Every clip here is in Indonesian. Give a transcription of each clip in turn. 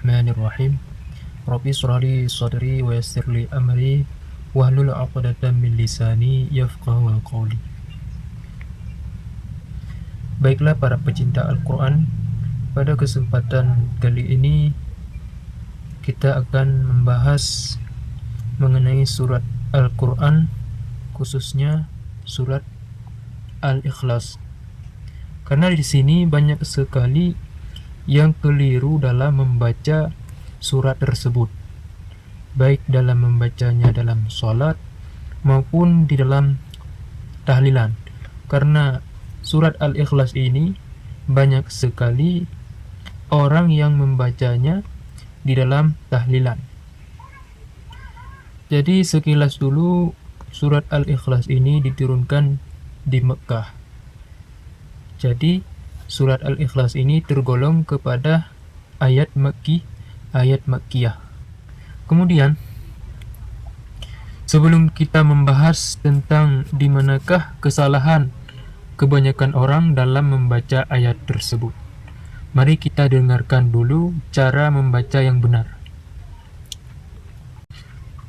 Bismillahirrahmanirrahim. Rabbi shrah li sadri wa yassir li amri wahlul 'uqdatam min lisani yafqahu qawli. Baiklah para pecinta Al-Quran, pada kesempatan kali ini kita akan membahas mengenai surat Al-Quran, khususnya surat Al-Ikhlas. Karena di sini banyak sekali yang keliru dalam membaca surat tersebut, baik dalam membacanya dalam sholat maupun di dalam tahlilan. Karena surat Al-Ikhlas ini banyak sekali orang yang membacanya di dalam tahlilan. Jadi sekilas dulu, surat Al-Ikhlas ini diturunkan di Mekah. Jadi surat Al-Ikhlas ini tergolong kepada ayat Makkiyah. Kemudian, sebelum kita membahas tentang di manakah kesalahan kebanyakan orang dalam membaca ayat tersebut, mari kita dengarkan dulu cara membaca yang benar.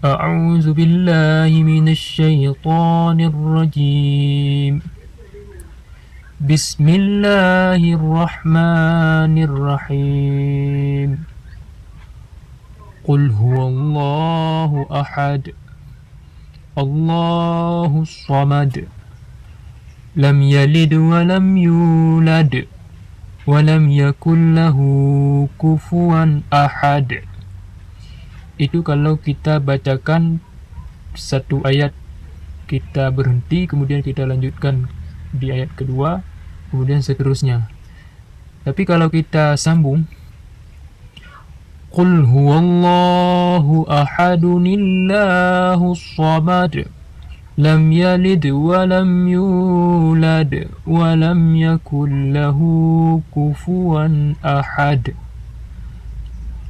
A'udzu billahi minasy syaithanir rajim. Bismillahirrahmanirrahim. Qul huwallahu ahad, Allahus samad, lam yalid wa lam yulad wa lam yakul lahu kufuwan ahad. Itu kalau kita bacakan satu ayat, kita berhenti, kemudian kita lanjutkan di ayat kedua, kemudian seterusnya. Tapi kalau kita sambung, Qul huwallahu ahadunillahus samad, lam yalid wa lam yulad wa lam yakul lahu kufuwan ahad.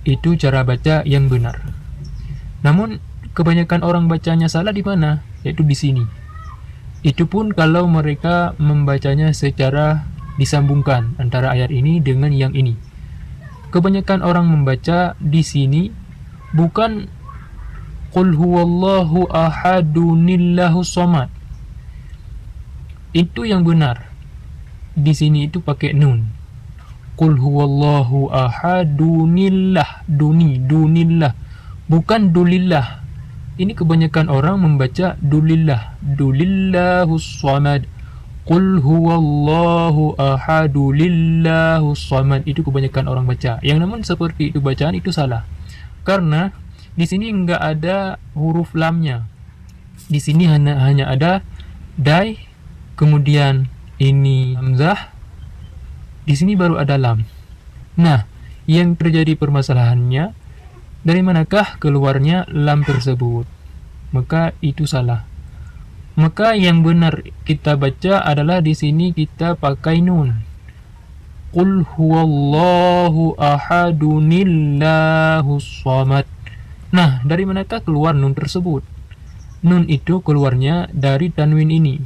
Itu cara baca yang benar. Namun kebanyakan orang bacanya salah di mana? Yaitu di sini. Itu pun kalau mereka membacanya secara disambungkan antara ayat ini dengan yang ini. Kebanyakan orang membaca di sini bukan Qul huwallahu ahadunillahus samad. Itu yang benar. Di sini itu pakai nun. Qul huwallahu ahadunillah, dunillah, bukan dulillah. Ini kebanyakan orang membaca dulillahus samad. Qul huwallahu ahadulillahus samad. Itu kebanyakan orang baca. Yang namun seperti itu bacaan itu salah. Karena di sini enggak ada huruf lamnya. Di sini hanya ada dai, kemudian ini hamzah. Di sini baru ada lam. Nah, yang terjadi permasalahannya, dari manakah keluarnya lam tersebut? Maka itu salah. Maka yang benar kita baca adalah di sini kita pakai nun. Qul huwallahu ahadunillahus samad. Nah, dari manakah keluar nun tersebut? Nun itu keluarnya dari tanwin ini.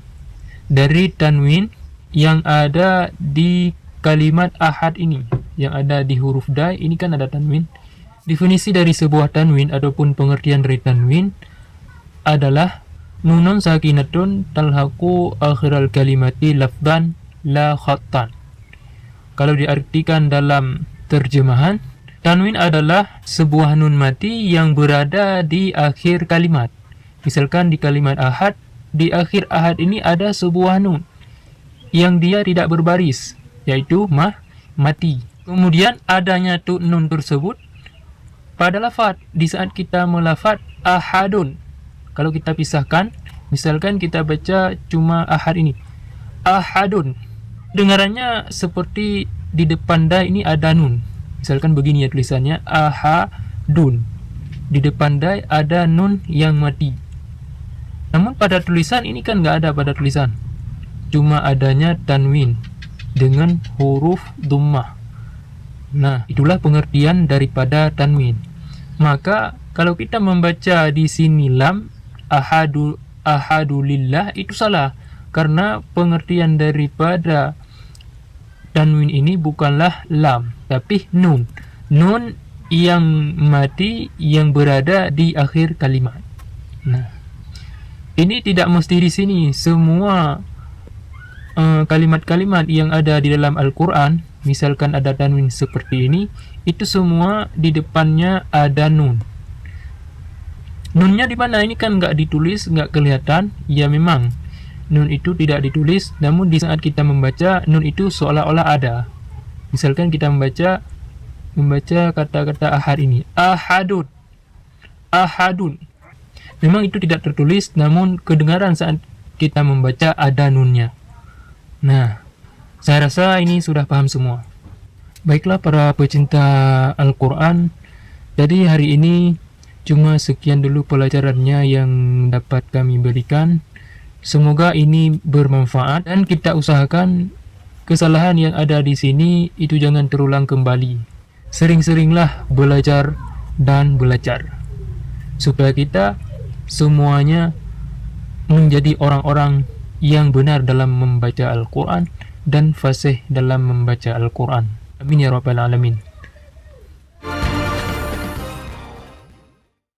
Dari tanwin yang ada di kalimat ahad ini, yang ada di huruf dai ini kan ada tanwin. Definisi dari sebuah tanwin ataupun pengertian dari tanwin adalah nunun sakinatun talhaqu akhiral kalimati lafdan la khattan. Kalau diartikan dalam terjemahan, tanwin adalah sebuah nun mati yang berada di akhir kalimat. Misalkan di kalimat ahad, di akhir ahad ini ada sebuah nun yang dia tidak berbaris, yaitu mati. Kemudian adanya tu nun tersebut pada lafaz, di saat kita melafaz ahadun. Kalau kita pisahkan, misalkan kita baca cuma ahad ini, ahadun, dengarannya seperti di depan dai ini ada nun. Misalkan begini ya tulisannya, ahadun. Di depan dai ada nun yang mati. Namun pada tulisan ini kan nggak ada pada tulisan. Cuma adanya tanwin dengan huruf dhammah. Nah, itulah pengertian daripada tanwin. Maka kalau kita membaca di sini lam ahadulillah itu salah, karena pengertian daripada tanwin ini bukanlah lam tapi nun. Nun yang mati yang berada di akhir kalimat. Nah, ini tidak mesti di sini. Semua kalimat-kalimat yang ada di dalam Al-Quran, misalkan ada tanwin seperti ini, itu semua di depannya ada nun. Nunnya di mana? Ini kan nggak ditulis, nggak kelihatan. Ya memang, nun itu tidak ditulis, namun di saat kita membaca, nun itu seolah-olah ada. Misalkan kita membaca kata-kata ahad ini, ahadun, ahadun. Memang itu tidak tertulis, namun kedengaran saat kita membaca ada nunnya. Nah, saya rasa ini sudah paham semua. Baiklah para pecinta Al-Quran, jadi hari ini cuma sekian dulu pelajarannya yang dapat kami berikan. Semoga ini bermanfaat dan kita usahakan kesalahan yang ada di sini itu jangan terulang kembali. Sering-seringlah belajar dan belajar supaya kita semuanya menjadi orang-orang yang benar dalam membaca Al-Quran dan fasih dalam membaca Al-Quran. Amin ya rabbal alamin.